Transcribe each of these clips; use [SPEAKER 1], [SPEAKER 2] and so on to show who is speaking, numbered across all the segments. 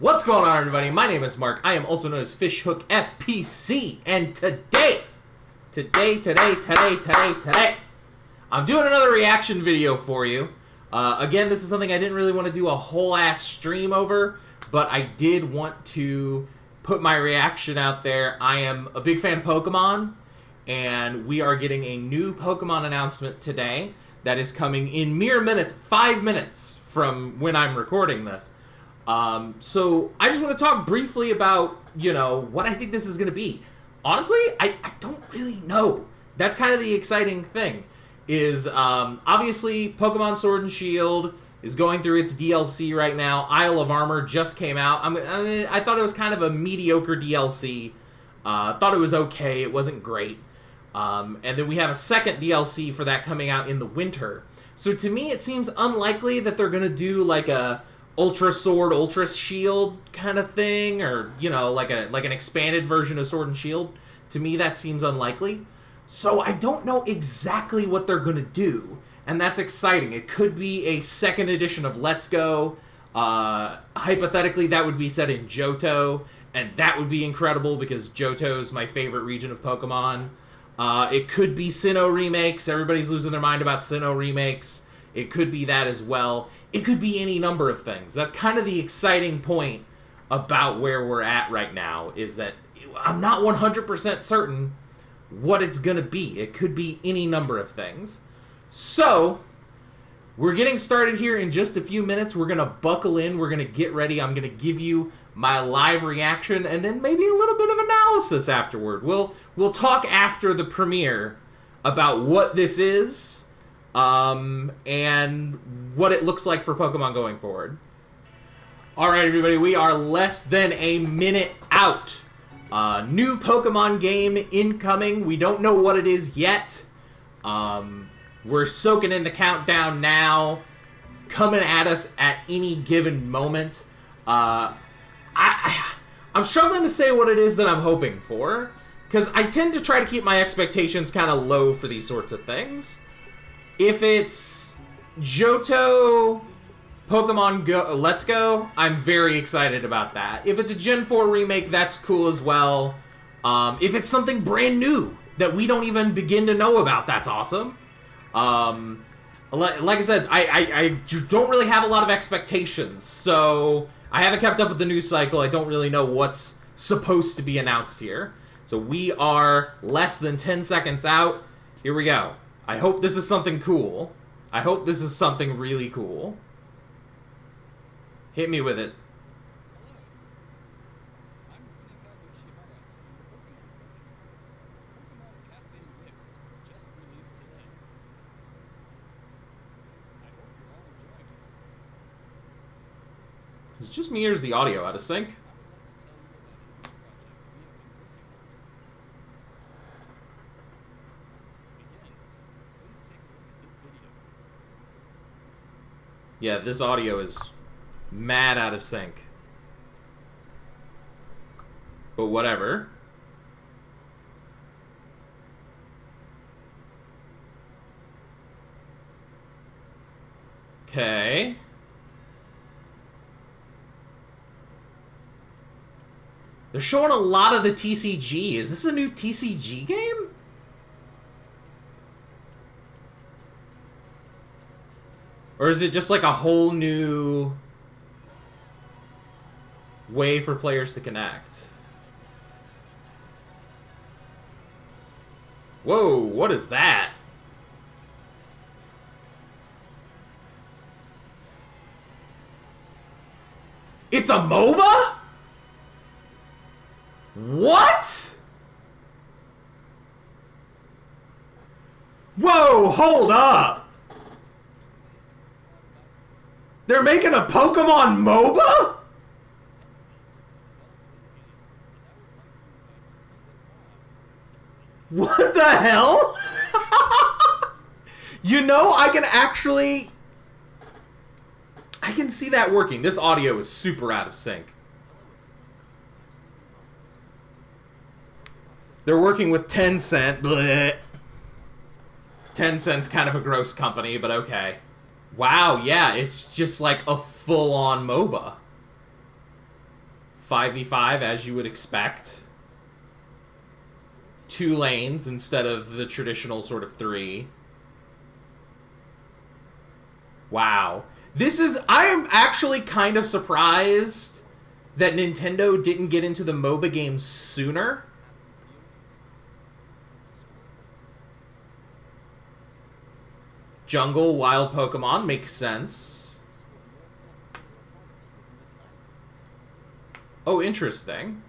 [SPEAKER 1] What's going on, everybody? My name is Mark. I am also known as Fishhook FPC, and today, I'm doing another reaction video for you. Again, this is something I didn't really want to do a whole ass stream over, but I did want to put my reaction out there. I am a big fan of Pokemon, and we are getting a new Pokemon announcement today that is coming in mere minutes, 5 minutes from when I'm recording this. So I just want to talk briefly about, what I think this is going to be. Honestly, I don't really know. That's kind of the exciting thing, is obviously Pokemon Sword and Shield is going through its DLC right now. Isle of Armor just came out. I thought it was kind of a mediocre DLC. Thought it was okay. It wasn't great. And then we have a second DLC for that coming out in the winter. So to me, it seems unlikely that they're going to do like a Ultra Sword, Ultra Shield kind of thing, or, like an expanded version of Sword and Shield. To me, that seems unlikely. So I don't know exactly what they're going to do, and that's exciting. It could be a second edition of Let's Go. Hypothetically, that would be set in Johto, and that would be incredible because Johto is my favorite region of Pokemon. It could be Sinnoh remakes. Everybody's losing their mind about Sinnoh remakes. It could be that as well. It could be any number of things. That's kind of the exciting point about where we're at right now, is that I'm not 100% certain what it's going to be. It could be any number of things. So, we're getting started here in just a few minutes. We're going to buckle in. We're going to get ready. I'm going to give you my live reaction and then maybe a little bit of analysis afterward. We'll talk after the premiere about what this is and what it looks like for Pokemon going forward. Alright, everybody, we are less than a minute out. New Pokemon game incoming. We don't know what it is yet. We're soaking in the countdown now, coming at us at any given moment. I'm struggling to say what it is that I'm hoping for, because I tend to try to keep my expectations kind of low for these sorts of things. If it's Johto Pokemon Go, Let's Go, I'm very excited about that. If it's a Gen 4 remake, that's cool as well. If it's something brand new that we don't even begin to know about, that's awesome. Like I said, I don't really have a lot of expectations, so I haven't kept up with the news cycle. I don't really know what's supposed to be announced here. So we are less than 10 seconds out. Here we go. I hope this is something cool. I hope this is something really cool. Hit me with it. Is it just me or is the audio out of sync? Yeah, this audio is mad out of sync. But whatever. Okay. They're showing a lot of the TCG. Is this a new TCG game? Or is it just like a whole new way for players to connect? Whoa, what is that? It's a MOBA? What? Whoa, hold up. They're making a Pokemon MOBA? What the hell? I can see that working. This audio is super out of sync. They're working with Tencent. Blech. Tencent's kind of a gross company, but okay. Wow, yeah, it's just like a full-on MOBA. 5v5 as you would expect. 2 lanes instead of the traditional sort of 3. Wow. I am actually kind of surprised that Nintendo didn't get into the MOBA games sooner. Jungle, wild Pokemon makes sense. Oh, interesting.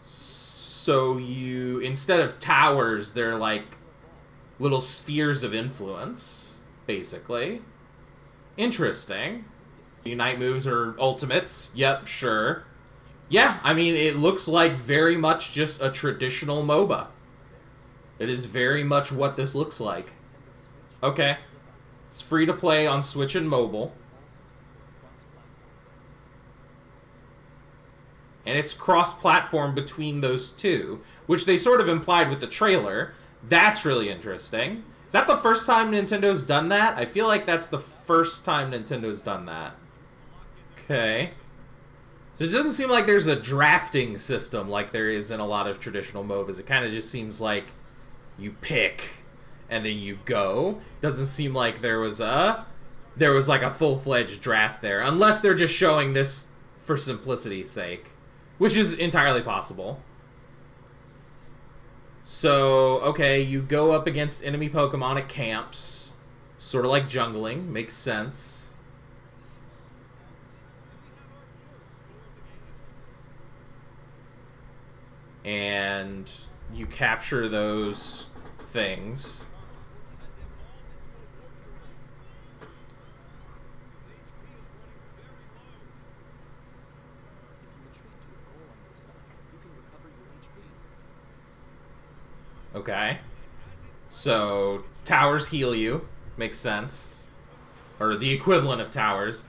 [SPEAKER 1] So instead of towers, they're like little spheres of influence, basically. Interesting. Unite moves or ultimates. Yep, sure. Yeah, I mean, it looks like very much just a traditional MOBA. It is very much what this looks like. Okay. It's free to play on Switch and mobile. And it's cross-platform between those two, which they sort of implied with the trailer. That's really interesting. Is that the first time Nintendo's done that? I feel like that's the first time Nintendo's done that. Okay. So it doesn't seem like there's a drafting system like there is in a lot of traditional MOBAs. It kind of just seems like you pick and then you go. Doesn't seem like there was like a full-fledged draft there, unless they're just showing this for simplicity's sake. Which is entirely possible. So, okay, you go up against enemy Pokemon at camps. Sort of like jungling. Makes sense. And you capture those things. Okay. So, towers heal you. Makes sense. Or the equivalent of towers.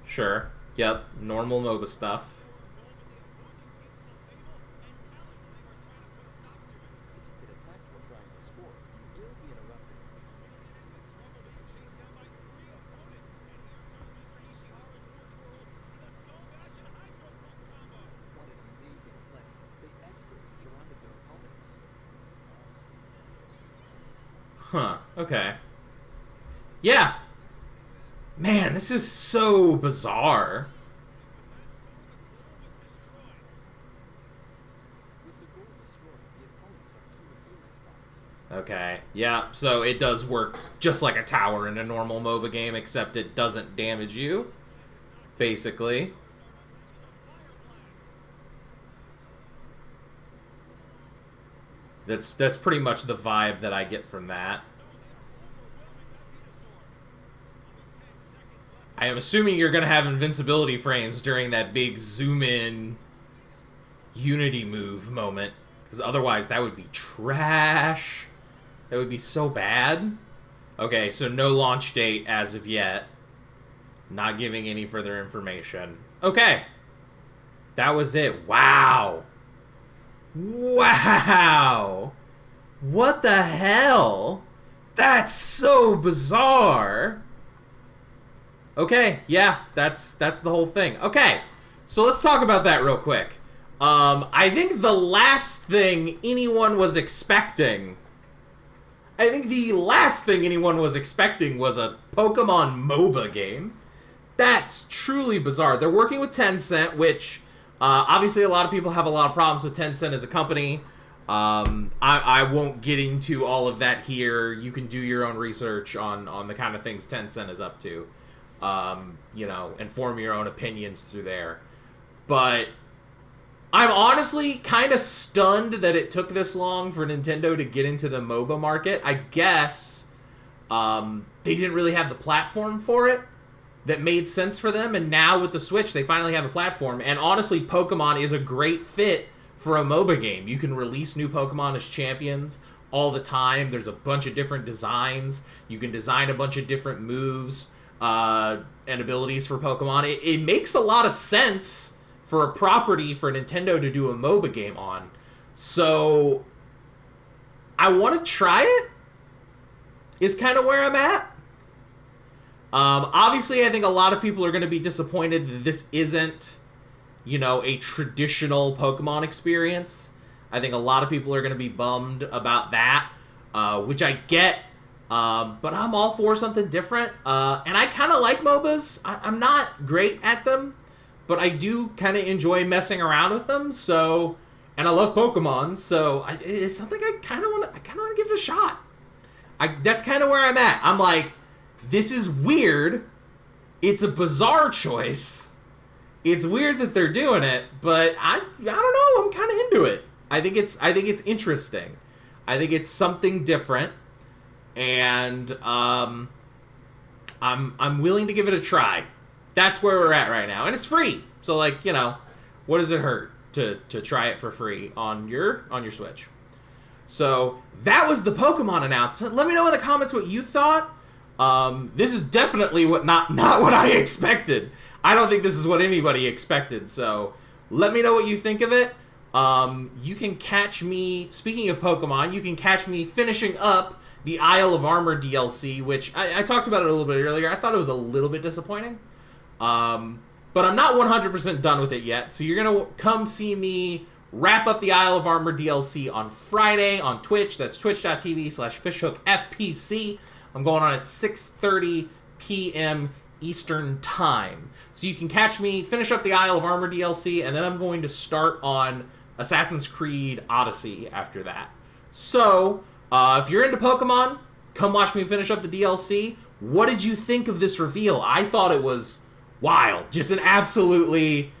[SPEAKER 1] Sure. Yep. Normal MOBA stuff. Huh, okay. Yeah. Man, this is so bizarre. Okay, yeah, so it does work just like a tower in a normal MOBA game, except it doesn't damage you, basically. That's pretty much the vibe that I get from that. I am assuming you're going to have invincibility frames during that big zoom-in Unity move moment, because otherwise that would be trash. That would be so bad. Okay, so no launch date as of yet. Not giving any further information. Okay. That was it. Wow. Wow! What the hell? That's so bizarre! Okay, yeah, that's the whole thing. Okay, so let's talk about that real quick. I think the last thing anyone was expecting... was a Pokemon MOBA game. That's truly bizarre. They're working with Tencent, which... obviously, a lot of people have a lot of problems with Tencent as a company. I won't get into all of that here. You can do your own research on the kind of things Tencent is up to. You know, and form your own opinions through there. But I'm honestly kind of stunned that it took this long for Nintendo to get into the MOBA market. I guess they didn't really have the platform for it that made sense for them, and now with the Switch, they finally have a platform, and honestly, Pokemon is a great fit for a MOBA game. You can release new Pokemon as champions all the time. There's a bunch of different designs. You can design a bunch of different moves and abilities for Pokemon. It makes a lot of sense for a property for Nintendo to do a MOBA game on, So I want to try it, is kind of where I'm at. Obviously, I think a lot of people are going to be disappointed that this isn't, you know, a traditional Pokemon experience. I think a lot of people are going to be bummed about that, which I get, but I'm all for something different. And I kind of like MOBAs. I'm not great at them, but I do kind of enjoy messing around with them. So, and I love Pokemon, so it's something I kind of want to give it a shot. That's kind of where I'm at. I'm like, this is weird. It's a bizarre choice. It's weird that they're doing it, but I don't know. I'm kind of into it. I think it's interesting. I think it's something different, and I'm willing to give it a try. That's where we're at right now, and it's free. So, like, you know, what does it hurt to try it for free on your Switch? So that was the Pokemon announcement. Let me know in the comments what you thought. This is definitely not what I expected. I don't think this is what anybody expected. So let me know what you think of it. You can catch me, speaking of Pokemon, you can catch me finishing up the Isle of Armor DLC, which I talked about it a little bit earlier. I thought it was a little bit disappointing. But I'm not 100% done with it yet. So you're going to come see me wrap up the Isle of Armor DLC on Friday on Twitch. That's twitch.tv/fishhookfpc. I'm going on at 6:30 p.m. Eastern Time. So you can catch me, finish up the Isle of Armor DLC, and then I'm going to start on Assassin's Creed Odyssey after that. So, if you're into Pokemon, come watch me finish up the DLC. What did you think of this reveal? I thought it was wild. Just an absolutely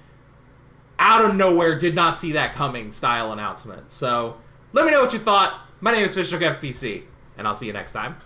[SPEAKER 1] out of nowhere, did not see that coming style announcement. So, let me know what you thought. My name is FishhookFPC, and I'll see you next time.